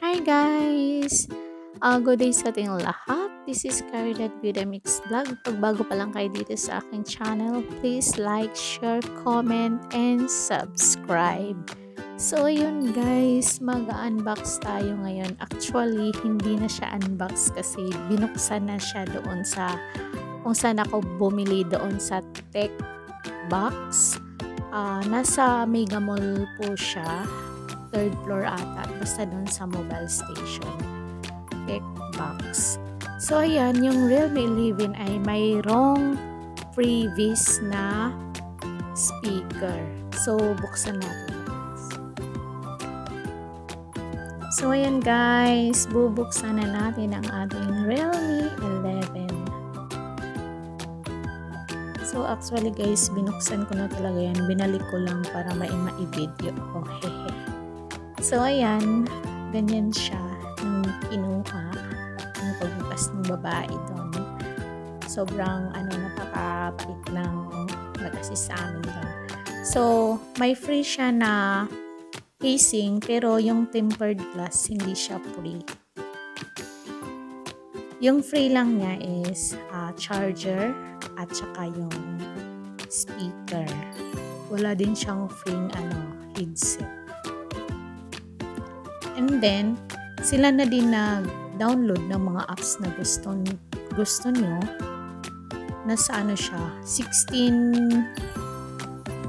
Hi guys! Good day sa ating lahat. This is Caridad with a Mix Vlog. Pag bago pa lang kayo dito sa aking channel, please like, share, comment, and subscribe. So yun guys, mag-unbox tayo ngayon. Actually, hindi na siya unbox kasi binuksan na siya doon sa kung saan ako bumili doon sa Tech Box. Nasa Mega Mall po siya. 3rd floor ata, basta doon sa mobile station. Tech Box. So ayan, yung Realme 11 ay mayroong freebies na speaker. So buksan natin. So ayan guys, bubuksan na natin ang ating Realme 11. So actually guys, binuksan ko na talaga yan. Binalik ko lang para ma-video ko. Hehe. So ayan, ganyan siya nung kinuha ng pagbukas ng babae doon. Sobrang napakabait ng nag-assist sa amin doon. So may free siya na casing, pero yung tempered glass hindi siya free. Yung free lang niya is charger at saka yung speaker. Wala din siyang free headset. And then, sila na din nag-download ng mga apps na gusto nyo. Nasa siya, 16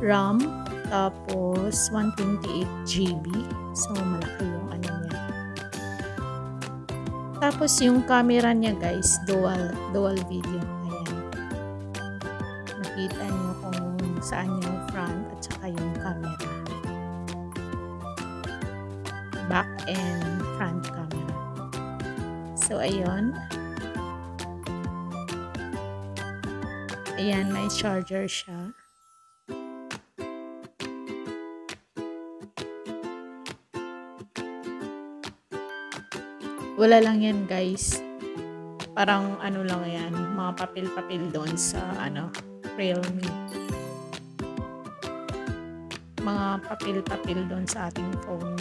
RAM, tapos 128 GB. So, malaki yung niya. Tapos, yung camera niya guys, dual video. Ayan. Nakita nyo kung saan yung front at saka yung camera. Back and front camera. So, ayun. Ayan, may charger siya. Wala lang yan, guys. Parang lang yan. Mga papel-papel doon sa Realme. Mga papel-papel doon sa ating phone.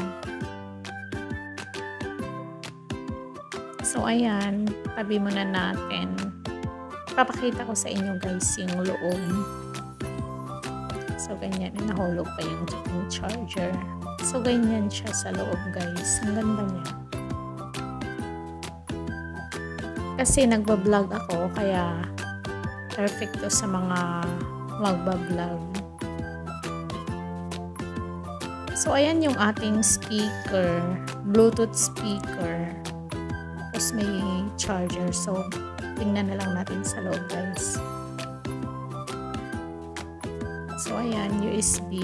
So, ayan. Tabi muna natin. Papakita ko sa inyo guys yung loob. So, ganyan. Nahulog pa yung charger. So, ganyan siya sa loob guys. Ang ganda niya. Kasi nagbablog ako, kaya perfect to sa mga magbablog. So, ayan yung ating speaker. Bluetooth speaker. Tapos may charger. So, tingnan na lang natin sa loob guys. So, ayan, USB.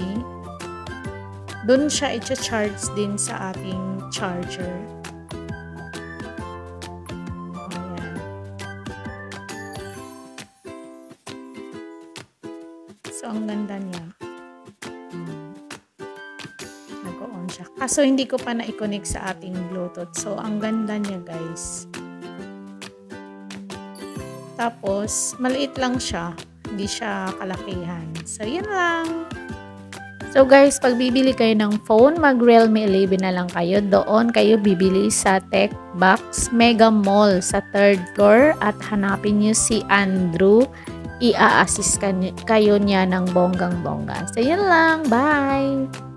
Doon siya i-charge din sa ating charger. Ayan. So, ang ganda niya. Nag-on siya. Kaso, hindi ko pa na-connect sa ating Bluetooth. So, ang ganda niya guys. Tapos, maliit lang siya. Hindi siya kalakihan. So, yun lang. So, guys, pag bibili kayo ng phone, mag-Realme 11 na lang kayo. Doon kayo bibili sa Tech Box Mega Mall sa 3rd floor at hanapin nyo si Andrew. Ia-assist kayo niya ng bonggang-bongga. So, yun lang. Bye!